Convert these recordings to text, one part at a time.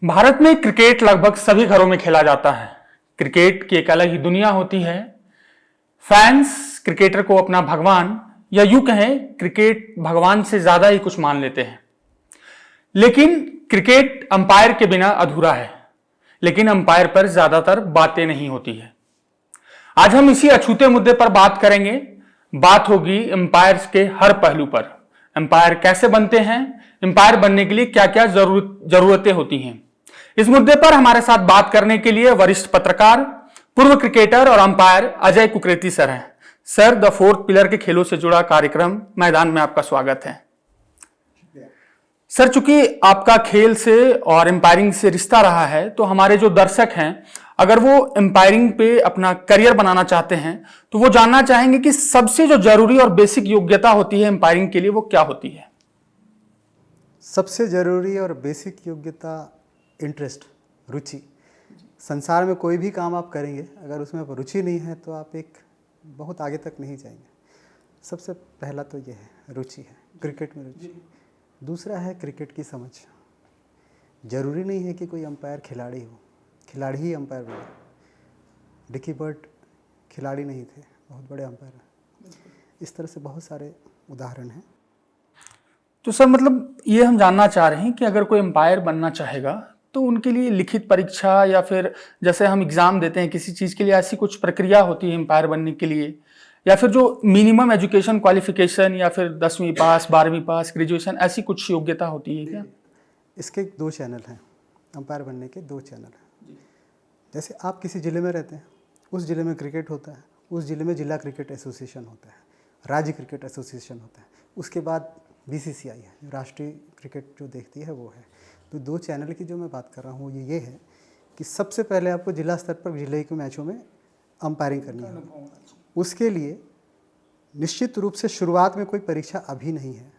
भारत में क्रिकेट लगभग सभी घरों में खेला जाता है। क्रिकेट की एक अलग ही दुनिया होती है। फैंस क्रिकेटर को अपना भगवान या यूं कहें क्रिकेट भगवान से ज्यादा ही कुछ मान लेते हैं। लेकिन क्रिकेट अंपायर के बिना अधूरा है। लेकिन अंपायर पर ज्यादातर बातें नहीं होती है। आज हम इसी अछूते मुद्दे पर बात करेंगे। बात होगी अंपायर्स के हर पहलू पर। अंपायर कैसे बनते हैं, अंपायर बनने के लिए क्या क्या जरूरतें होती हैं। इस मुद्दे पर हमारे साथ बात करने के लिए वरिष्ठ पत्रकार, पूर्व क्रिकेटर और अंपायर अजय कुकरेती सर हैं। सर, द फोर्थ पिलर के खेलों से जुड़ा कार्यक्रम मैदान में आपका स्वागत है। सर, चूंकि आपका खेल से और एम्पायरिंग से रिश्ता रहा है, तो हमारे जो दर्शक हैं, अगर वो एम्पायरिंग पे अपना करियर बनाना चाहते हैं तो वो जानना चाहेंगे कि सबसे जो जरूरी और बेसिक योग्यता होती है एम्पायरिंग के लिए, वो क्या होती है। सबसे ज़रूरी और बेसिक योग्यता इंटरेस्ट, रुचि। संसार में कोई भी काम आप करेंगे, अगर उसमें रुचि नहीं है तो आप एक बहुत आगे तक नहीं जाएंगे। सबसे पहला तो ये है, रुचि है, क्रिकेट में रुचि। दूसरा है क्रिकेट की समझ। ज़रूरी नहीं है कि कोई अंपायर खिलाड़ी हो, खिलाड़ी ही अंपायर बने। डिकी बर्ट खिलाड़ी नहीं थे, बहुत बड़े अंपायर हैं। इस तरह से बहुत सारे उदाहरण हैं। तो सर, मतलब ये हम जानना चाह रहे हैं कि अगर कोई एम्पायर बनना चाहेगा तो उनके लिए लिखित परीक्षा या फिर जैसे हम एग्जाम देते हैं किसी चीज़ के लिए, ऐसी कुछ प्रक्रिया होती है एम्पायर बनने के लिए, या फिर जो मिनिमम एजुकेशन क्वालिफिकेशन या फिर 10वीं पास, 12वीं पास, ग्रेजुएशन, ऐसी कुछ योग्यता होती है क्या? इसके दो चैनल हैं, अंपायर बनने के दो चैनल हैं। जैसे आप किसी ज़िले में रहते हैं, उस ज़िले में क्रिकेट होता है, उस ज़िले में जिला क्रिकेट एसोसिएशन होता है, राज्य क्रिकेट एसोसिएशन होता है, उसके बाद बीसीसीआई है, जो राष्ट्रीय क्रिकेट जो देखती है वो है। तो दो चैनल की जो मैं बात कर रहा हूँ ये है कि सबसे पहले आपको जिला स्तर पर जिले के मैचों में अंपायरिंग करनी है। उसके लिए निश्चित रूप से शुरुआत में कोई परीक्षा अभी नहीं है,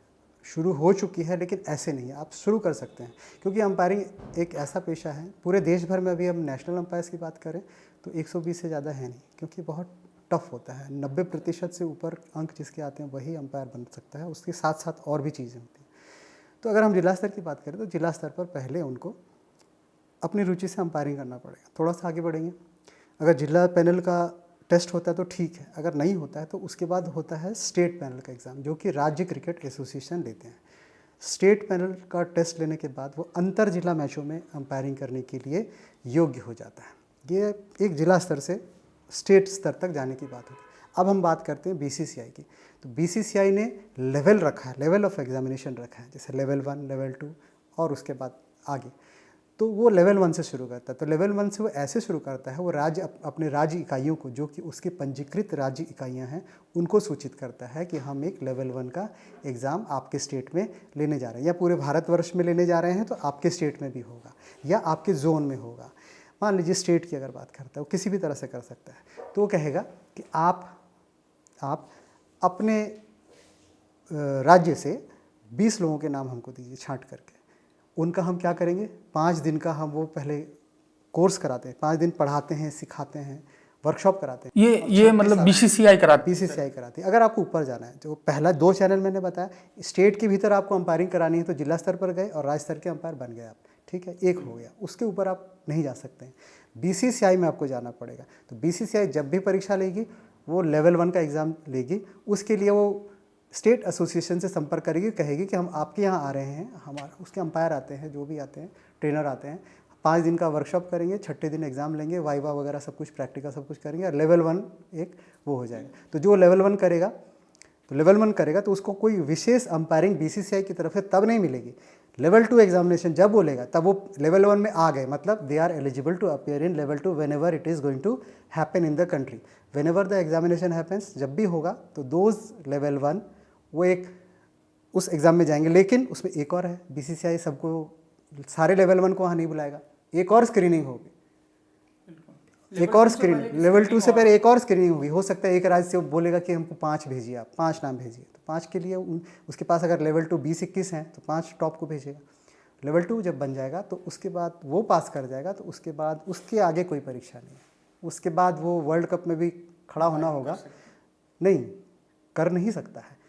शुरू हो चुकी है, लेकिन ऐसे नहीं है, आप शुरू कर सकते हैं। क्योंकि अंपायरिंग एक ऐसा पेशा है, पूरे देश भर में अभी हम नेशनल अंपायर्स की बात करें तो 120 से ज़्यादा है नहीं, क्योंकि बहुत टफ होता है। 90% से ऊपर अंक जिसके आते हैं वही अंपायर बन सकता है, उसके साथ साथ और भी चीज़ें होती हैं। तो अगर हम जिला स्तर की बात करें तो जिला स्तर पर पहले उनको अपनी रुचि से अंपायरिंग करना पड़ेगा। थोड़ा सा आगे बढ़ेंगे, अगर जिला पैनल का टेस्ट होता है तो ठीक है, अगर नहीं होता है तो उसके बाद होता है स्टेट पैनल का एग्ज़ाम, जो कि राज्य क्रिकेट एसोसिएशन लेते हैं। स्टेट पैनल का टेस्ट लेने के बाद वो अंतर जिला मैचों में अंपायरिंग करने के लिए योग्य हो जाता है। ये एक जिला स्तर से स्टेट स्तर तक जाने की बात होती है। अब हम बात करते हैं बीसीसीआई की। तो बीसीसीआई ने लेवल रखा है, लेवल ऑफ एग्जामिनेशन रखा है, जैसे लेवल 1, लेवल 2 और उसके बाद आगे। तो वो लेवल 1 से शुरू करता है। तो लेवल 1 से वो ऐसे शुरू करता है, वो राज्य अपने राज्य इकाइयों को, जो कि उसकी पंजीकृत राज्य इकाइयाँ हैं, उनको सूचित करता है कि हम एक लेवल 1 का एग्ज़ाम आपके स्टेट में लेने जा रहे हैं, या पूरे भारतवर्ष में लेने जा रहे हैं तो आपके स्टेट में भी होगा या आपके जोन में होगा। मान लीजिए स्टेट की अगर बात करता है, वो किसी भी तरह से कर सकता है। तो वो कहेगा कि आप अपने राज्य से 20 लोगों के नाम हमको दीजिए छांट करके। उनका हम क्या करेंगे, 5 दिन का हम वो पहले कोर्स कराते हैं, 5 दिन पढ़ाते हैं, सिखाते हैं, वर्कशॉप कराते हैं। ये मतलब बीसीसीआई कराती है। अगर आपको ऊपर जाना है, जो पहला 2 चैनल मैंने बताया, स्टेट के भीतर आपको अंपायरिंग करानी है तो जिला स्तर पर गए और राज्य स्तर के अंपायर बन गए आप, ठीक है, एक हो गया। उसके ऊपर आप नहीं जा सकते हैं, बीसीसीआई में आपको जाना पड़ेगा। तो बीसीसीआई जब भी परीक्षा लेगी वो लेवल 1 का एग्ज़ाम लेगी। उसके लिए वो स्टेट एसोसिएशन से संपर्क करेगी, कहेगी कि हम आपके यहाँ आ रहे हैं, हमारा उसके अंपायर आते हैं, जो भी आते हैं, ट्रेनर आते हैं, 5 दिन का वर्कशॉप करेंगे, 6ठे दिन एग्ज़ाम लेंगे, वाइवा वगैरह सब कुछ, प्रैक्टिकल सब कुछ करेंगे और लेवल 1 एक वो हो जाएगा। तो जो लेवल 1 करेगा तो उसको कोई विशेष अंपायरिंग बीसीसीआई की तरफ से तब नहीं मिलेगी। लेवल 2 एग्जामिनेशन जब वो लेगा तब वो लेवल 1 में आ गए, मतलब they are eligible to appear in level 2 whenever it is going to happen in the country. Whenever the examination happens, जब भी होगा तो दोज लेवल 1 वो एक उस एग्ज़ाम में जाएंगे। लेकिन उसमें एक और है, बीसीसीआई सबको, सारे लेवल 1 को वहाँ नहीं बुलाएगा, एक और स्क्रीनिंग होगी, एक और स्क्रीनिंग लेवल 2 से पहले एक और स्क्रीनिंग होगी। हो सकता है एक राज्य से वो बोलेगा कि हमको 5 भेजिए, आप 5 नाम भेजिए, तो 5 के लिए उसके पास अगर लेवल 2 20-21 हैं तो 5 टॉप को भेजेगा। लेवल 2 जब बन जाएगा तो उसके बाद वो पास कर जाएगा, तो उसके बाद उसके आगे कोई परीक्षा नहीं है। उसके बाद वो वर्ल्ड कप में भी खड़ा होना होगा, नहीं कर नहीं सकता है।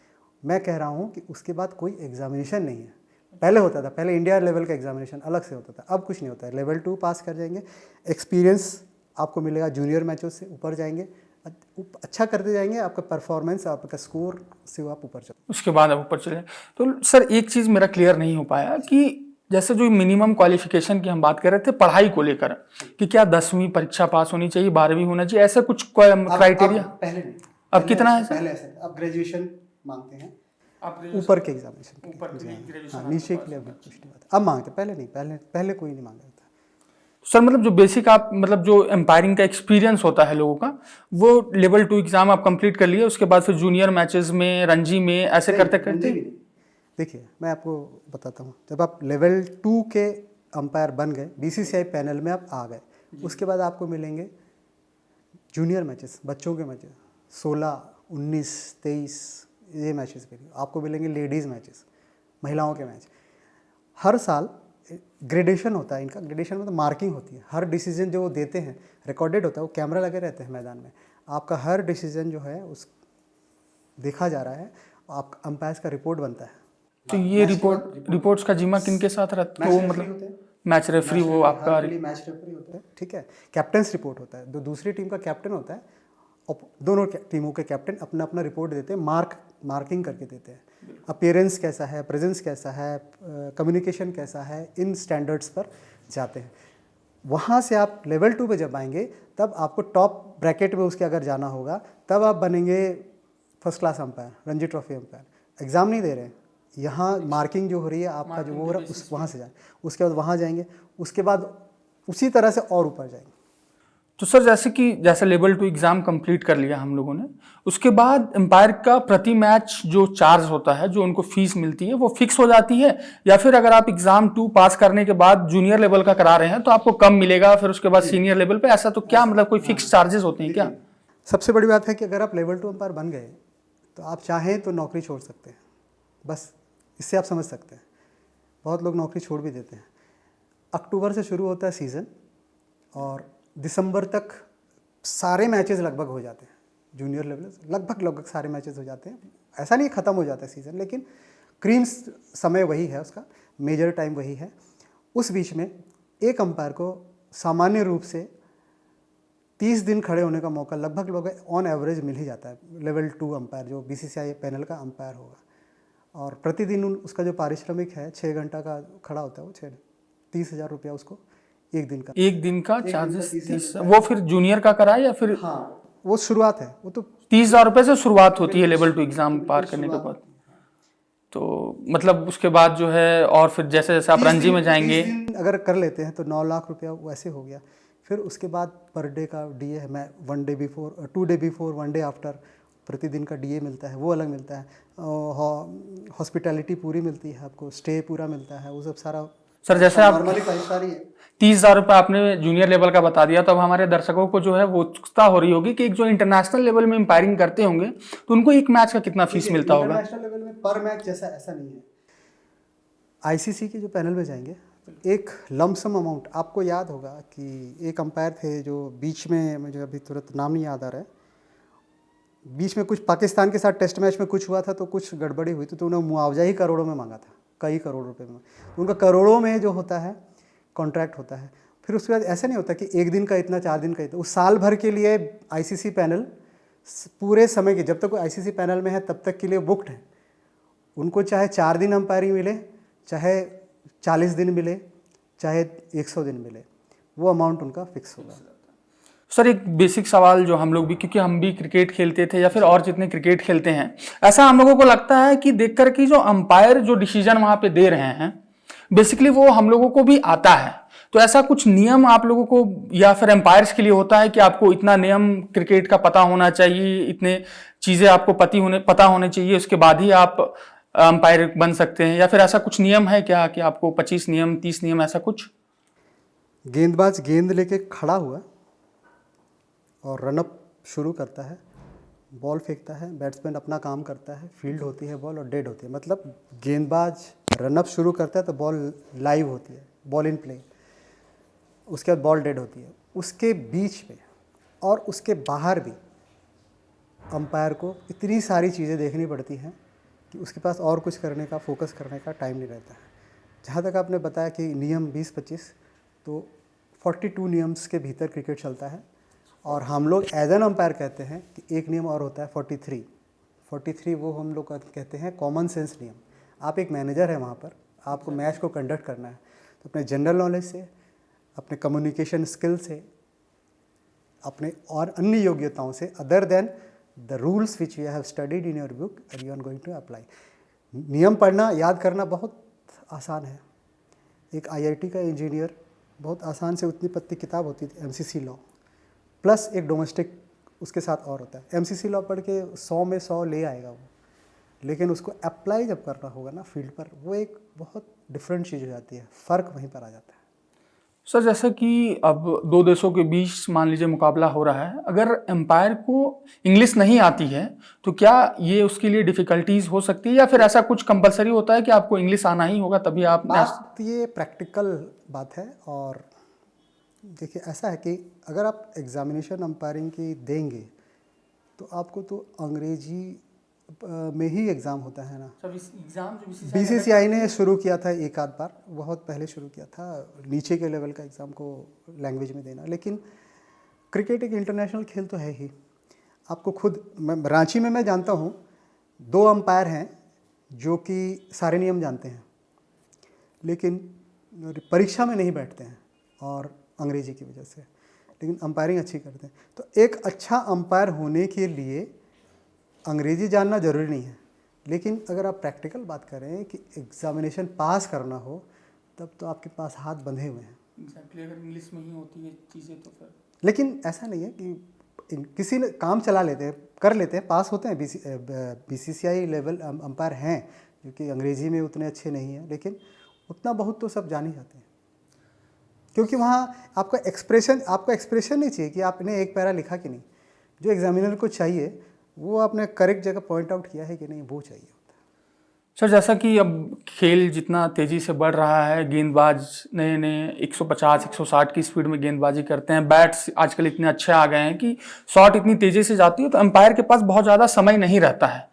मैं कह रहा हूँ कि उसके बाद कोई एग्जामिनेशन नहीं है, पहले होता था, पहले इंडिया लेवल का एग्जामिनेशन अलग से होता था, अब कुछ नहीं होता है। लेवल 2 पास कर जाएंगे, एक्सपीरियंस आपको मिलेगा, जूनियर मैचेस से ऊपर जाएंगे, अच्छा करते जाएंगे, आपका परफॉर्मेंस, आपका स्कोर से आप ऊपर चलो, उसके बाद आप ऊपर चले। तो सर एक चीज़ मेरा क्लियर नहीं हो पाया कि जैसे जो मिनिमम क्वालिफिकेशन की हम बात कर रहे थे पढ़ाई को लेकर, कि क्या 10वीं परीक्षा पास होनी चाहिए, 12वीं होना चाहिए, ऐसा कुछ क्राइटेरिया? पहले नहीं, अब कितना है सर? पहले ऐसा, अब ग्रेजुएशन मांगते हैं, आप ऊपर के एग्जामिनेशन, ऊपर के ग्रेजुएशन, हाँ, नीचे के लिए अभी कुछ नहीं होता, अब मांगते, पहले नहीं, पहले कोई नहीं मांगा था। सर मतलब जो बेसिक आप मतलब जो एम्पायरिंग का एक्सपीरियंस होता है लोगों का, वो लेवल 2 एग्जाम आप कंप्लीट कर लिए, उसके बाद फिर जूनियर मैचेस में, रणजी में, ऐसे करते करते। देखिए मैं आपको बताता हूँ, जब आप लेवल 2 के अंपायर बन गए, बीसीसीआई पैनल में आप आ गए, उसके बाद आपको मिलेंगे जूनियर मैचेस, बच्चों के मैचेस, 16, 19, 23 ये मैचेस भी आपको मिलेंगे, लेडीज़ मैचेस, महिलाओं के मैच। हर साल ग्रेडेशन होता है इनका, ग्रेडेशन में तो मार्किंग होती है, हर डिसीजन जो वो देते हैं रिकॉर्डेड होता है, वो कैमरा लगे रहते हैं मैदान में, आपका हर डिसीजन जो है उस देखा जा रहा है, आप अंपायर्स का रिपोर्ट बनता है। तो ये रिपोर्ट्स का जिम्मा किनके साथ रहता है? वो मतलब मैच रेफरी, वो आपका मैच रेफरी होता है, ठीक है, कैप्टन्स रिपोर्ट होता है, जो दूसरी टीम का कैप्टन होता है, और दोनों टीमों के कैप्टन अपना अपना रिपोर्ट देते हैं, मार्किंग करके देते हैं, अपीयरेंस कैसा है, प्रेजेंस कैसा है, कम्युनिकेशन कैसा है, इन स्टैंडर्ड्स पर जाते हैं। वहाँ से आप लेवल 2 पे जब आएंगे, तब आपको टॉप ब्रैकेट में उसके अगर जाना होगा, तब आप बनेंगे first class umpire, Ranji trophy umpire. Exam नहीं दे रहे हैं, यहाँ मार्किंग जो हो रही है आपका, जो वो हो रहा है उस वहाँ से जाए, उसके बाद वहाँ जाएंगे, उसके बाद उसी तरह से और ऊपर जाएंगे। तो सर जैसे लेवल 2 एग्जाम कंप्लीट कर लिया हम लोगों ने, उसके बाद एम्पायर का प्रति मैच जो चार्ज होता है, जो उनको फीस मिलती है, वो फिक्स हो जाती है, या फिर अगर आप एग्जाम 2 पास करने के बाद जूनियर लेवल का करा रहे हैं तो आपको कम मिलेगा, फिर उसके बाद सीनियर लेवल पे, ऐसा तो क्या मतलब कोई फिक्स चार्जेस होते हैं क्या? सबसे बड़ी बात है कि अगर आप लेवल 2 अंपायर बन गए तो आप चाहें तो नौकरी छोड़ सकते हैं, बस इससे आप समझ सकते हैं। बहुत लोग नौकरी छोड़ भी देते हैं। अक्टूबर से शुरू होता है सीज़न और दिसंबर तक सारे मैचेस लगभग हो जाते हैं, जूनियर लेवल लगभग सारे मैचेस हो जाते हैं। ऐसा नहीं ख़त्म हो जाता है सीज़न, लेकिन क्रीम समय वही है, उसका मेजर टाइम वही है। उस बीच में एक अंपायर को सामान्य रूप से 30 दिन खड़े होने का मौका लगभग ऑन एवरेज मिल ही जाता है, लेवल 2 अंपायर जो बीसीसीआई पैनल का अंपायर होगा। और प्रतिदिन उसका जो पारिश्रमिक है 6 घंटा का खड़ा होता है, वो 30,000 रुपया उसको एक दिन का चार्जेस 30। वो फिर जूनियर का कराए या फिर? हाँ, वो शुरुआत है, वो तो 30,000 रुपये से शुरुआत होती है लेवल 2 एग्जाम पार करने के बाद। तो मतलब उसके बाद जो है, और फिर जैसे जैसे आप रणजी में जाएंगे, अगर कर लेते हैं तो 9 लाख रुपया वैसे हो गया। फिर उसके बाद पर डे का डीए है, मैं 1 day before, 2 day before, 1 day after प्रतिदिन का डीए मिलता है, वो अलग मिलता है। हॉस्पिटैलिटी पूरी मिलती है आपको, स्टे पूरा मिलता है, वो सब सारा। सर जैसे आप नॉर्मली 30,000 रुपये आपने जूनियर लेवल का बता दिया, तो अब हमारे दर्शकों को जो है वो उत्सुकता हो रही होगी कि एक जो इंटरनेशनल लेवल में एम्पायरिंग करते होंगे तो उनको एक मैच का कितना फीस मिलता होगा? इंटरनेशनल लेवल में पर मैच जैसा ऐसा नहीं है। आईसीसी के जो पैनल में जाएंगे, एक लमसम अमाउंट, आपको याद होगा कि एक अंपायर थे जो बीच में, मुझे अभी तुरंत नाम नहीं याद आ रहा है, बीच में कुछ पाकिस्तान के साथ टेस्ट मैच में कुछ हुआ था, तो कुछ गड़बड़ी हुई थी, तो उन्होंने मुआवजा ही करोड़ों में मांगा था, कई करोड़ रुपए में। तो उनका करोड़ों में जो होता है कॉन्ट्रैक्ट होता है। फिर उसके बाद ऐसा नहीं होता कि एक दिन का इतना, 4 दिन का इतना, उस साल भर के लिए आईसीसी पैनल पूरे समय के, जब तक कोई आईसीसी पैनल में है तब तक के लिए बुक्ड है। उनको चाहे 4 दिन अंपायरिंग मिले, चाहे 40 दिन मिले, चाहे 100 दिन मिले, वो अमाउंट उनका फिक्स होगा। सर एक बेसिक सवाल जो हम लोग भी, क्योंकि हम भी क्रिकेट खेलते थे या फिर और जितने क्रिकेट खेलते हैं, ऐसा हम लोगों को लगता है कि देखकर कि जो अंपायर जो डिसीजन वहां पे दे रहे हैं, बेसिकली वो हम लोगों को भी आता है। तो ऐसा कुछ नियम आप लोगों को या फिर एम्पायर्स के लिए होता है कि आपको इतना नियम क्रिकेट का पता होना चाहिए, इतने चीजें आपको पता होने चाहिए, उसके बाद ही आप अंपायर बन सकते हैं, या फिर ऐसा कुछ नियम है क्या कि आपको 25 नियम, 30 नियम, ऐसा कुछ? गेंदबाज गेंद लेके खड़ा हुआ और रनअप शुरू करता है, बॉल फेंकता है, बैट्समैन अपना काम करता है, फील्ड होती है बॉल और डेड होती है। मतलब गेंदबाज रनअप शुरू करता है तो बॉल लाइव होती है, बॉल इन प्ले, उसके बाद बॉल डेड होती है। उसके बीच में और उसके बाहर भी अंपायर को इतनी सारी चीज़ें देखनी पड़ती हैं कि उसके पास और कुछ करने का, फोकस करने का टाइम नहीं रहता है। जहाँ तक आपने बताया कि नियम 20-25, तो 42 नियम्स के भीतर क्रिकेट चलता है। और हम लोग एज एन अंपायर कहते हैं कि एक नियम और होता है 43 वो हम लोग कहते हैं कॉमन सेंस नियम। आप एक मैनेजर है वहाँ पर, आपको मैच को कंडक्ट करना है, तो अपने जनरल नॉलेज से, अपने कम्युनिकेशन स्किल से, अपने और अन्य योग्यताओं से, other than the rules which you have studied in your book और you are going to apply. नियम पढ़ना, याद करना बहुत आसान है। एक आईआईटी का इंजीनियर बहुत आसान से, उतनी पत्ती किताब होती थी एमसीसी लॉ, प्लस एक डोमेस्टिक उसके साथ और होता है। एमसीसी लॉ पढ़ के 100 में 100 ले आएगा वो, लेकिन उसको अप्लाई जब करना होगा ना फील्ड पर, वो एक बहुत डिफरेंट चीज़ हो जाती है, फ़र्क वहीं पर आ जाता है। सर जैसा कि अब दो देशों के बीच मान लीजिए मुकाबला हो रहा है, अगर एम्पायर को इंग्लिश नहीं आती है तो क्या ये उसके लिए डिफ़िकल्टीज हो सकती है, या फिर ऐसा कुछ कंपलसरी होता है कि आपको इंग्लिश आना ही होगा तभी आप बात ये प्रैक्टिकल बात है। और देखिए ऐसा है कि अगर आप एग्जामिनेशन अंपायरिंग की देंगे तो आपको तो अंग्रेजी में ही एग्ज़ाम होता है ना। एग्जाम जो बीसीसीआई ने शुरू किया था एक आध बार, बहुत पहले शुरू किया था, नीचे के लेवल का एग्ज़ाम को लैंग्वेज में देना। लेकिन क्रिकेट एक इंटरनेशनल खेल तो है ही। आपको खुद, मैं रांची में मैं जानता हूँ 2 अंपायर हैं जो कि सारे नियम जानते हैं, लेकिन परीक्षा में नहीं बैठते हैं और अंग्रेजी की वजह से, लेकिन अंपायरिंग अच्छी करते हैं। तो एक अच्छा अंपायर होने के लिए अंग्रेजी जानना ज़रूरी नहीं है, लेकिन अगर आप प्रैक्टिकल बात करें कि एग्ज़ामिनेशन पास करना हो, तब तो आपके पास हाथ बंधे हुए हैं। एग्जैक्टली, अगर इंग्लिश में ही होती है चीज़ें तो फिर। लेकिन ऐसा नहीं है कि किसी ने काम चला लेते हैं, कर लेते हैं, पास होते हैं। बीसीसीआई लेवल अंपायर हैं जो कि अंग्रेजी में उतने अच्छे नहीं हैं, लेकिन उतना बहुत तो सब जान ही जाते हैं, क्योंकि वहाँ आपका एक्सप्रेशन नहीं चाहिए कि आपने एक पैरा लिखा कि नहीं। जो एग्जामिनर को चाहिए वो आपने करेक्ट जगह पॉइंट आउट किया है कि नहीं, वो चाहिए होता है। सर जैसा कि अब खेल जितना तेज़ी से बढ़ रहा है, गेंदबाज नए नए 150-160 की स्पीड में गेंदबाजी करते हैं, बैट्स आजकल इतने अच्छे आ गए हैं कि शॉट इतनी तेज़ी से जाती है, तो एम्पायर के पास बहुत ज़्यादा समय नहीं रहता है।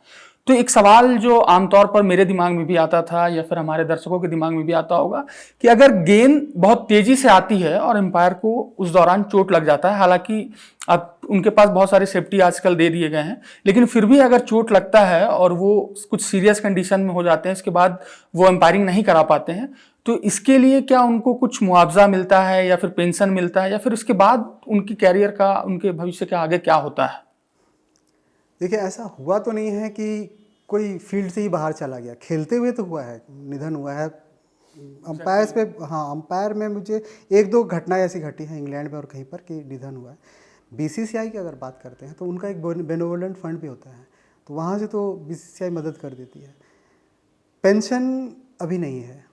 तो एक सवाल जो आमतौर पर मेरे दिमाग में भी आता था या फिर हमारे दर्शकों के दिमाग में भी आता होगा कि अगर गेंद बहुत तेजी से आती है और एम्पायर को उस दौरान चोट लग जाता है, हालांकि अब उनके पास बहुत सारे सेफ्टी आजकल दे दिए गए हैं, लेकिन फिर भी अगर चोट लगता है और वो कुछ सीरियस कंडीशन में हो जाते हैं, इसके बाद वो एम्पायरिंग नहीं करा पाते हैं, तो इसके लिए क्या उनको कुछ मुआवजा मिलता है या फिर पेंशन मिलता है, या फिर उसके बाद उनकी कैरियर का, उनके भविष्य के आगे क्या होता है? देखिए ऐसा हुआ तो नहीं है कि कोई फील्ड से ही बाहर चला गया, खेलते हुए तो हुआ है, निधन हुआ है अंपायर्स पे। हाँ, अंपायर में मुझे 1-2 घटनाएं ऐसी घटी हैं इंग्लैंड में और कहीं पर कि निधन हुआ है। बीसीसीआई की अगर बात करते हैं तो उनका एक बेनेवोलेंट फंड भी होता है, तो वहाँ से तो बीसीसीआई मदद कर देती है। पेंशन अभी नहीं है,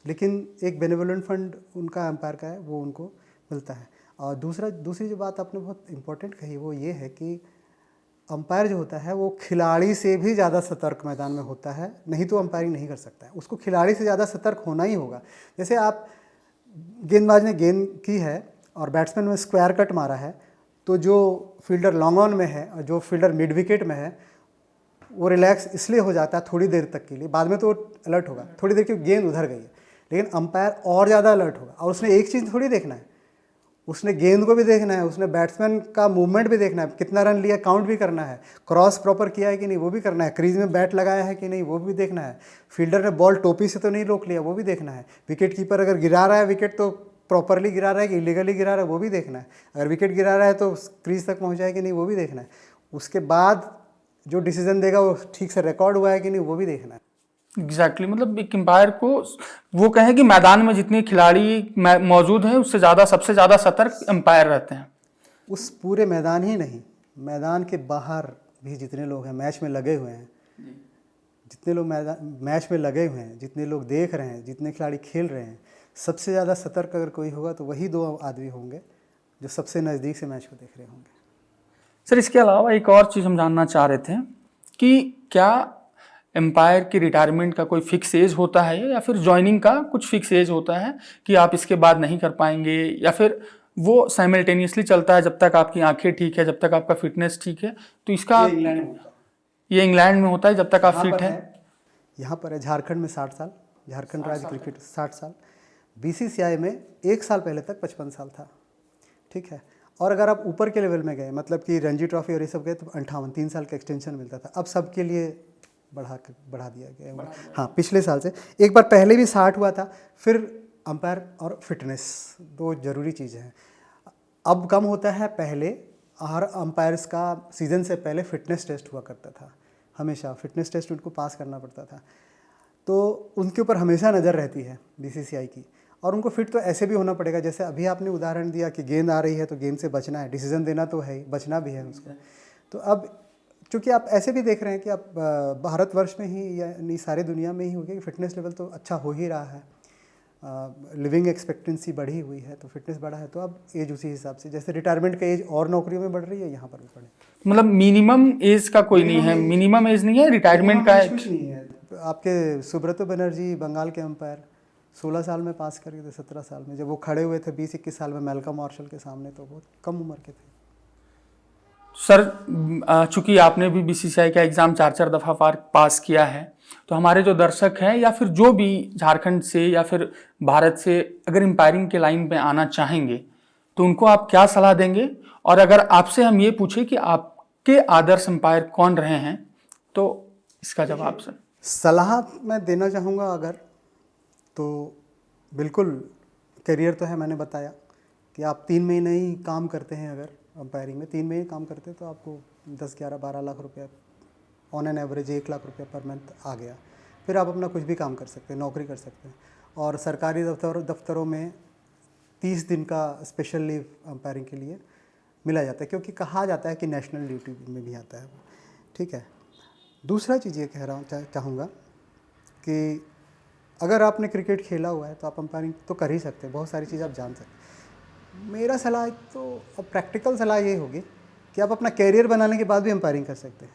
लेकिन एक बेनेवोलेंट फंड उनका अंपायर का है, वो उनको मिलता है। और दूसरी जो बात आपने बहुत इंपॉर्टेंट कही वो ये है कि अंपायर जो होता है वो खिलाड़ी से भी ज़्यादा सतर्क मैदान में होता है, नहीं तो अंपायरिंग नहीं कर सकता है। उसको खिलाड़ी से ज़्यादा सतर्क होना ही होगा। जैसे आप गेंदबाज ने गेंद की है और बैट्समैन ने स्क्वायर कट मारा है, तो जो फील्डर लॉन्ग ऑन में है और जो फील्डर मिड विकेट में है वो रिलैक्स इसलिए हो जाता है थोड़ी देर तक के लिए, बाद में तो अलर्ट होगा थोड़ी देर की गेंद उधर गई है, लेकिन अंपायर और ज़्यादा अलर्ट होगा। और उसने एक चीज़ थोड़ी देखना है, उसने गेंद को भी देखना है, उसने बैट्समैन का मूवमेंट भी देखना है, कितना रन लिया काउंट भी करना है, क्रॉस प्रॉपर किया है कि नहीं वो भी करना है, क्रीज में बैट लगाया है कि नहीं वो भी देखना है, फील्डर ने बॉल टोपी से तो नहीं रोक लिया वो भी देखना है, विकेट कीपर अगर गिरा रहा है विकेट तो प्रॉपरली गिरा रहा है कि इलीगली गिरा रहा है वो भी देखना है, अगर विकेट गिरा रहा है तो क्रीज तक पहुँचा है कि नहीं वो भी देखना है, उसके बाद जो डिसीजन देगा वो ठीक से रिकॉर्ड हुआ है कि नहीं वो भी देखना है। एग्जैक्टली मतलब एक एम्पायर को वो कहें कि मैदान में जितने खिलाड़ी मौजूद हैं उससे ज़्यादा, सबसे ज़्यादा सतर्क एम्पायर रहते हैं। उस पूरे मैदान ही नहीं, मैदान के बाहर भी जितने लोग हैं मैच में लगे हुए हैं, जितने लोग मैच में लगे हुए हैं, जितने लोग देख रहे हैं, जितने खिलाड़ी खेल रहे हैं, सबसे ज़्यादा सतर्क अगर कोई होगा तो वही 2 आदमी होंगे जो सबसे नज़दीक से मैच को देख रहे होंगे। सर इसके अलावा एक और चीज़ हम जानना चाह रहे थे कि क्या एम्पायर की रिटायरमेंट का कोई फिक्स एज होता है या फिर ज्वाइनिंग का कुछ फिक्स एज होता है कि आप इसके बाद नहीं कर पाएंगे, या फिर वो साइमल्टेनियसली चलता है जब तक आपकी आंखें ठीक है, जब तक आपका फिटनेस ठीक है? तो इसका ये इंग्लैंड में होता है जब तक आप फिट हैं। यहाँ पर है झारखंड में 60 साल, झारखंड राज्य क्रिकेट 60 साल, बीसीसीआई में 1 साल पहले तक 55 साल था, ठीक है। और अगर आप ऊपर के लेवल में गए, मतलब कि रणजी ट्रॉफी और ये सब गए, तो 58 3 साल का एक्सटेंशन मिलता था। अब सबके लिए बढ़ा दिया गया। हाँ, पिछले साल से एक बार पहले भी 60 हुआ था। फिर अंपायर और फिटनेस 2 जरूरी चीज़ें हैं। अब कम होता है, पहले हर अंपायर्स का सीज़न से पहले फिटनेस टेस्ट हुआ करता था, हमेशा फिटनेस टेस्ट उनको पास करना पड़ता था, तो उनके ऊपर हमेशा नज़र रहती है बीसीसीआई की। और उनको फिट तो ऐसे भी होना पड़ेगा, जैसे अभी आपने उदाहरण दिया कि गेंद आ रही है तो गेंद से बचना है, डिसीजन देना तो है ही, बचना भी है उसको। तो अब चूँकि आप ऐसे भी देख रहे हैं कि आप भारतवर्ष में ही यानी सारे दुनिया में ही हो गया कि फिटनेस लेवल तो अच्छा हो ही रहा है, लिविंग एक्सपेक्टेंसी बढ़ी हुई है, तो फिटनेस बढ़ा है, तो अब एज उसी हिसाब से, जैसे रिटायरमेंट का एज और नौकरियों में बढ़ रही है, यहाँ पर भी बढ़े। मतलब मिनिमम एज का कोई नहीं है, मिनिमम एज नहीं है, रिटायरमेंट का है। कुछ नहीं है। आपके सुब्रतो बनर्जी बंगाल के अंपायर 16 साल में पास कर गए थे, 17 साल में, जब वो खड़े हुए थे 20-21 साल में मेलकम मार्शल के सामने, तो बहुत कम उम्र के थे। सर, चूंकि आपने भी बीसीसीआई का एग्ज़ाम 4-4 दफ़ा पास किया है, तो हमारे जो दर्शक हैं या फिर जो भी झारखंड से या फिर भारत से अगर एम्पायरिंग के लाइन पे आना चाहेंगे, तो उनको आप क्या सलाह देंगे? और अगर आपसे हम ये पूछें कि आपके आदर्श एम्पायर कौन रहे हैं, तो इसका जवाब सर। सलाह मैं देना चाहूँगा अगर, तो बिल्कुल करियर तो है, मैंने बताया कि आप 3 महीने ही काम करते हैं, अगर अंपायरिंग में 3 महीने काम करते हैं तो आपको 10-11-12 लाख रुपया ऑन एन एवरेज 1 लाख रुपया पर मंथ आ गया। फिर आप अपना कुछ भी काम कर सकते हैं, नौकरी कर सकते हैं। और सरकारी दफ्तरों में 30 दिन का स्पेशल लीव अंपायरिंग के लिए मिला जाता है, क्योंकि कहा जाता है कि नेशनल ड्यूटी में भी आता है वो, ठीक है। दूसरा चीज़ ये कह रहा हूँ चाहूँगा कि अगर आपने क्रिकेट खेला हुआ है तो आप अंपायरिंग तो कर ही सकते हैं, बहुत सारी चीज़ आप जान सकते हैं। मेरा सलाह तो अब प्रैक्टिकल सलाह ये होगी कि आप अपना कैरियर बनाने के बाद भी अंपायरिंग कर सकते हैं,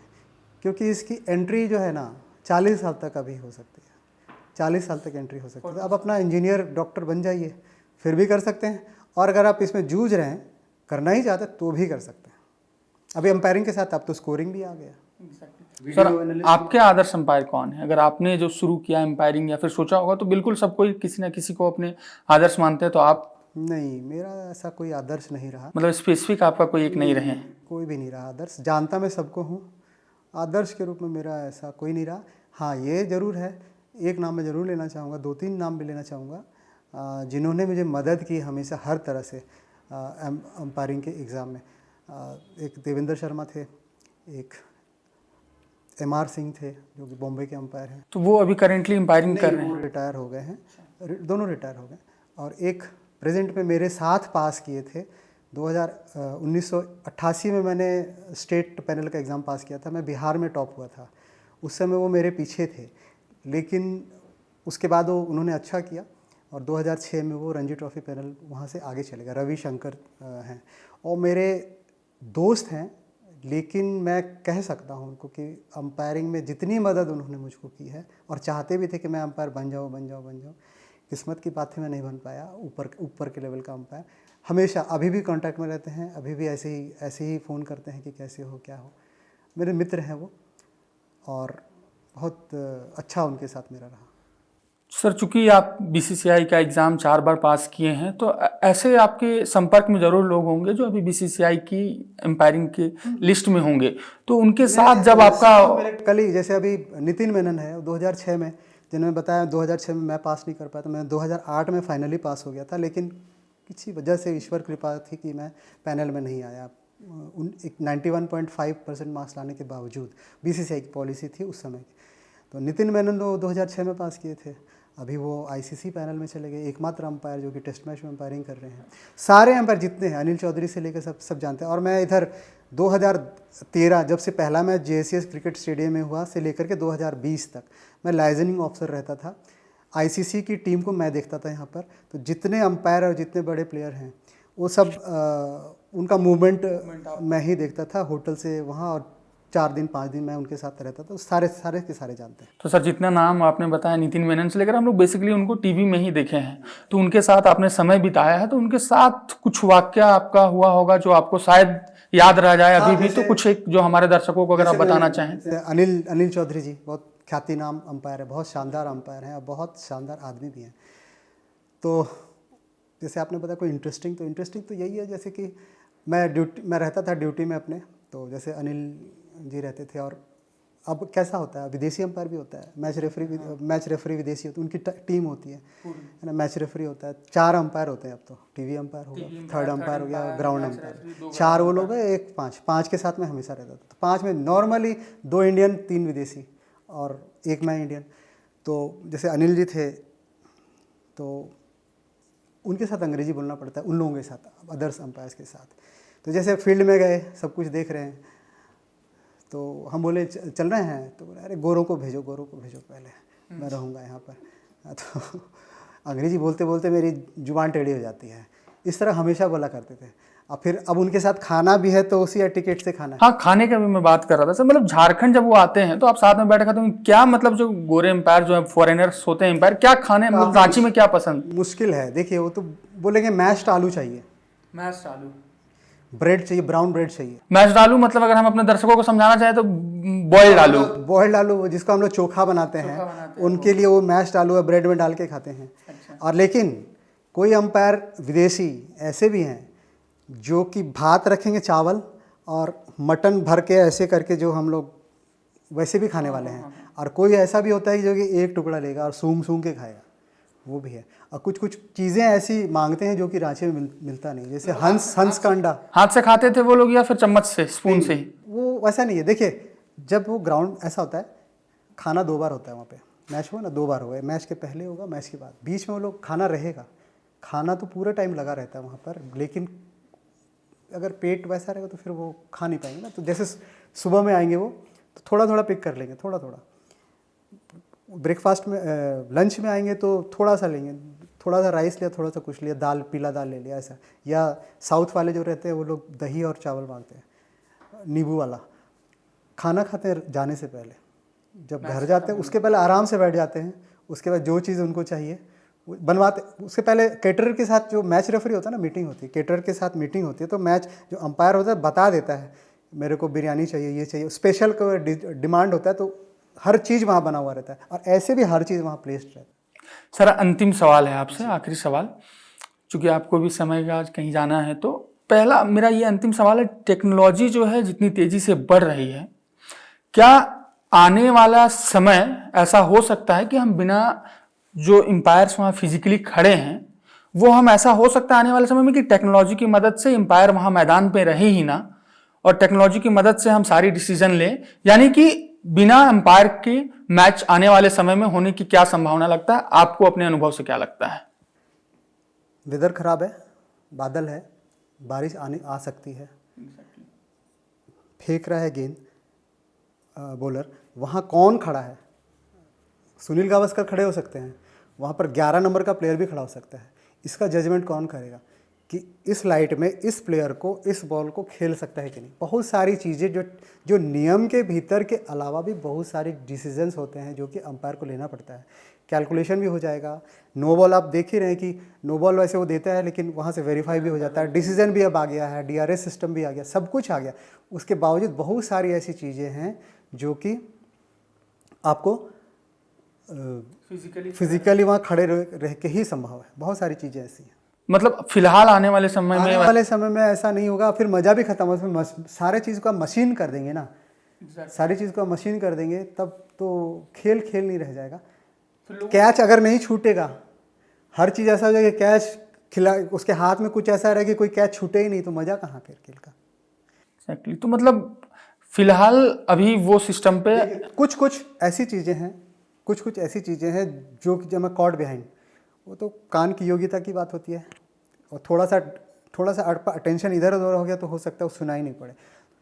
क्योंकि इसकी एंट्री जो है ना 40 साल तक अभी हो सकती है, 40 साल तक एंट्री हो सकती है। आप अपना इंजीनियर डॉक्टर बन जाइए, फिर भी कर सकते हैं। और अगर आप इसमें जूझ रहे हैं, करना ही चाहते हैं, तो भी कर सकते हैं। अभी अंपायरिंग के साथ अब तो स्कोरिंग भी आ गया। सर, आपके आदर्श अंपायर कौन है? अगर आपने जो शुरू किया एम्पायरिंग या फिर सोचा होगा, तो बिल्कुल सब कोई किसी ना किसी को अपने आदर्श मानते हैं, तो आप? नहीं, मेरा ऐसा कोई आदर्श नहीं रहा। मतलब स्पेसिफिक आपका कोई एक नहीं रहे? कोई भी नहीं रहा आदर्श, जानता मैं सबको हूँ, आदर्श के रूप में मेरा ऐसा कोई नहीं रहा। हाँ, ये ज़रूर है, एक नाम मैं ज़रूर लेना चाहूँगा, 2-3 नाम भी लेना चाहूँगा जिन्होंने मुझे मदद की हमेशा हर तरह से अंपायरिंग के एग्ज़ाम में। एक देवेंद्र शर्मा थे, एक MR सिंह थे जो कि बॉम्बे के अंपायर हैं। तो वो अभी करेंटली एम्पायरिंग कर रहे हैं? रिटायर हो गए हैं, दोनों रिटायर हो गए। और एक प्रेजेंट में मेरे साथ पास किए थे 1988 में मैंने स्टेट पैनल का एग्ज़ाम पास किया था, मैं बिहार में टॉप हुआ था। उस समय वो मेरे पीछे थे, लेकिन उसके बाद वो उन्होंने अच्छा किया और 2006 में वो रणजी ट्रॉफी पैनल वहाँ से आगे चले गए। रवि शंकर हैं और मेरे दोस्त हैं, लेकिन मैं कह सकता हूँ उनको कि अंपायरिंग में जितनी मदद उन्होंने मुझको की है, और चाहते भी थे कि मैं अंपायर बन जाऊँ, किस्मत की बात है मैं नहीं बन पाया ऊपर के लेवल का अंपायर। हमेशा अभी भी कांटेक्ट में रहते हैं, अभी भी ऐसे ही फ़ोन करते हैं कि कैसे हो, क्या हो। मेरे मित्र हैं वो, और बहुत अच्छा उनके साथ मेरा रहा। सर, चूंकि आप बीसीसीआई का एग्ज़ाम 4 बार पास किए हैं, तो ऐसे आपके संपर्क में ज़रूर लोग होंगे जो अभी बीसीसीआई की एम्पायरिंग के लिस्ट में होंगे, तो उनके साथ जब आपका कल ही, जैसे अभी नितिन मेनन है 2006 में, जिन्होंने बताया 2006 में मैं पास नहीं कर पाया, तो मैं 2008 में फाइनली पास हो गया था, लेकिन किसी वजह से ईश्वर कृपा थी कि मैं पैनल में नहीं आया। 91.5% मार्क्स लाने के बावजूद, बीसीसीआई की पॉलिसी थी उस समय की। तो नितिन मेनन तो 2006 में पास किए थे, अभी वो आईसीसी पैनल में चले गए, एकमात्र अंपायर जो कि टेस्ट मैच में अंपायरिंग कर रहे हैं। सारे अंपायर जितने हैं, अनिल चौधरी से लेकर सब जानते हैं। और मैं इधर 2013 जब से पहला मैच JCS क्रिकेट स्टेडियम में हुआ से लेकर के 2020 तक मैं लाइजनिंग ऑफिसर रहता था। आईसीसी की टीम को मैं देखता था यहाँ पर। तो जितने अंपायर और जितने बड़े प्लेयर हैं वो सब उनका मूवमेंट मैं ही देखता था होटल से वहाँ, और 4 दिन 5 दिन मैं उनके साथ रहता था। तो सारे के सारे जानते हैं। तो सर, जितना नाम आपने बताया नितिन मेनन से लेकर, हम लोग बेसिकली उनको टीवी में ही देखे हैं, तो उनके साथ आपने समय बिताया है, तो उनके साथ कुछ वाक्य आपका हुआ होगा जो आपको शायद याद रह जाए अभी भी, तो कुछ एक जो हमारे दर्शकों को अगर आप बताना चाहें। अनिल चौधरी जी बहुत ख्याति नाम अंपायर है, बहुत शानदार अंपायर हैं और बहुत शानदार आदमी भी हैं। तो जैसे आपने बताया कोई इंटरेस्टिंग तो यही है, जैसे कि मैं रहता था ड्यूटी में अपने, तो जैसे अनिल जी रहते थे, और अब कैसा होता है विदेशी अंपायर भी होता है, मैच रेफरी विदेशी होते हैं, उनकी टीम होती है ना, मैच रेफरी होता है, 4 अंपायर होते हैं अब तो, टीवी अंपायर हो गया, थर्ड अंपायर हो गया, ग्राउंड अंपायर, 4 वो लोग हैं, एक 5 के साथ में हमेशा रहता था। तो 5 में नॉर्मली 2 इंडियन 3 विदेशी और 1 मैं इंडियन। तो जैसे अनिल जी थे तो उनके साथ अंग्रेजी बोलना पड़ता है, उन लोगों के साथ, अदर्स अंपायर्स के साथ। तो जैसे फील्ड में गए, सब कुछ देख रहे हैं, तो हम बोले चल रहे हैं, तो बोले अरे गोरों को भेजो पहले, मैं रहूँगा यहाँ पर। तो अंग्रेजी बोलते बोलते मेरी जुबान टेढ़ी हो जाती है, इस तरह हमेशा बोला करते थे। और फिर अब उनके साथ खाना भी है तो उसी एटिकेट से खाना है। हाँ, खाने का भी मैं बात कर रहा था सर, मतलब झारखंड जब वो आते हैं तो आप साथ में बैठे खाते हैं, क्या मतलब जो गोरे एम्पायर जो है फॉरेनर्स होते हैं एम्पायर, क्या खाने मतलब रांची में क्या पसंद? मुश्किल है, देखिए वो तो बोलेंगे मैश्ड आलू चाहिए, मैश्ड आलू, ब्रेड चाहिए, ब्राउन ब्रेड चाहिए। मैश्ड आलू मतलब अगर हम अपने दर्शकों को समझाना चाहें तो बॉइल्ड आलू जिसको हम लोग चोखा बनाते हैं, उनके लिए वो मैश्ड आलू है, ब्रेड में डाल के खाते हैं। और लेकिन कोई अंपायर विदेशी ऐसे भी हैं जो कि भात रखेंगे, चावल और मटन भर के ऐसे करके, जो हम लोग वैसे भी खाने वाले हैं। और कोई ऐसा भी होता है कि जो कि एक टुकड़ा लेगा और सूंघ के खाएगा, वो भी है। और कुछ चीज़ें ऐसी मांगते हैं जो कि रांची में मिलता नहीं, जैसे हंस का अंडा। हाथ से खाते थे वो लोग या फिर चम्मच से, स्पून से ही? वो वैसा नहीं है। देखिए जब वो ग्राउंड ऐसा होता है, खाना 2 बार होता है वहाँ पे, मैच हुआ ना 2 बार हुआ है, मैच के पहले होगा, मैच के बाद, बीच में वो लोग खाना रहेगा, खाना तो पूरा टाइम लगा रहता है वहाँ पर। लेकिन अगर पेट वैसा रहेगा तो फिर वो खा नहीं पाएंगे ना। तो जैसे सुबह में आएंगे वो, तो थोड़ा थोड़ा पिक कर लेंगे, थोड़ा थोड़ा। ब्रेकफास्ट में लंच में आएंगे तो थोड़ा सा लेंगे, थोड़ा सा राइस लिया, थोड़ा सा कुछ लिया, दाल, पीला दाल ले लिया, ऐसा। या साउथ वाले जो रहते हैं वो लोग दही और चावल मांगते हैं, नींबू वाला। खाना खाते हैं जाने से पहले, जब घर जाते हैं उसके पहले आराम से बैठ जाते हैं, उसके बाद जो चीज़ उनको चाहिए वो बनवाते। उसके पहले कैटरर के साथ, जो मैच रेफरी होता है ना, मीटिंग होती है, कैटरर के साथ मीटिंग होती है। तो मैच जो अंपायर होता है बता देता है, मेरे को बिरयानी चाहिए, ये चाहिए, स्पेशल का डिमांड होता है, तो हर चीज़ वहाँ बना हुआ रहता है। और ऐसे भी हर चीज़ वहाँ प्लेस्ड रहता है। सर अंतिम सवाल है आपसे, आखिरी सवाल, चूंकि आपको भी समय का आज कहीं जाना है, तो पहला मेरा ये अंतिम सवाल है, टेक्नोलॉजी जो है जितनी तेजी से बढ़ रही है, क्या आने वाला समय ऐसा हो सकता है कि हम बिना जो एम्पायर्स वहाँ फिजिकली खड़े हैं, वो हम ऐसा हो सकता है आने वाले समय में कि टेक्नोलॉजी की मदद से एम्पायर वहाँ मैदान पे रहे ही ना, और टेक्नोलॉजी की मदद से हम सारी डिसीजन लें, यानी कि बिना एम्पायर के मैच आने वाले समय में होने की क्या संभावना लगता है आपको? अपने अनुभव से क्या लगता है? वेदर खराब है, बादल है, बारिश आ सकती है, फेंक रहा है गेंद बॉलर, वहाँ कौन खड़ा है? सुनील गावस्कर खड़े हो सकते हैं, वहाँ पर 11 नंबर का प्लेयर भी खड़ा हो सकता है। इसका जजमेंट कौन करेगा कि इस लाइट में इस प्लेयर को, इस बॉल को खेल सकता है कि नहीं? बहुत सारी चीज़ें जो नियम के भीतर के अलावा भी बहुत सारे डिसीजंस होते हैं जो कि अंपायर को लेना पड़ता है। कैलकुलेशन भी हो जाएगा। नो बॉल आप देख ही रहे हैं कि नो बॉल वैसे वो देता है, लेकिन वहाँ से वेरीफाई भी हो जाता है, डिसीजन भी अब आ गया है, DRS सिस्टम भी आ गया, सब कुछ आ गया। उसके बावजूद बहुत सारी ऐसी चीज़ें हैं जो कि आपको फिजिकली वहाँ खड़े रह के ही संभव है। बहुत सारी चीज़ें ऐसी हैं। मतलब फिलहाल आने वाले समय में ऐसा नहीं होगा, फिर मज़ा भी खत्म हो। सारे चीज़ को मशीन कर देंगे ना, सारी चीज़ को मशीन कर देंगे, तब तो खेल नहीं रह जाएगा। कैच अगर नहीं छूटेगा, हर चीज़ ऐसा हो जाएगा, कैच खिला उसके हाथ में कुछ ऐसा रहे कि कोई कैच छूटे ही नहीं, तो मज़ा कहाँ फिर खेल का? एक्चुअली तो मतलब फिलहाल अभी वो सिस्टम पे कुछ ऐसी चीज़ें हैं, कुछ ऐसी चीज़ें हैं जो कि जब मैं कॉर्ड बिहाइंड, वो तो कान की योग्यता की बात होती है, और थोड़ा सा अटेंशन इधर उधर हो गया तो हो सकता है वो सुनाई नहीं पड़े।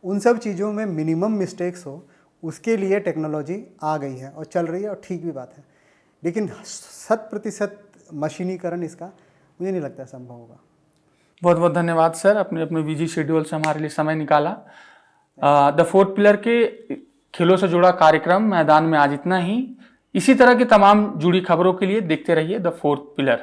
उन सब चीज़ों में मिनिमम मिस्टेक्स हो, उसके लिए टेक्नोलॉजी आ गई है और चल रही है, और ठीक भी बात है। लेकिन 100% मशीनीकरण इसका मुझे नहीं लगता संभव होगा। बहुत बहुत धन्यवाद सर, अपने बिजी शेड्यूल से हमारे लिए समय निकाला। द फोर्थ पिलर के खेलों से जुड़ा कार्यक्रम मैदान में आज इतना ही। इसी तरह की तमाम जुड़ी खबरों के लिए देखते रहिए द फोर्थ पिलर।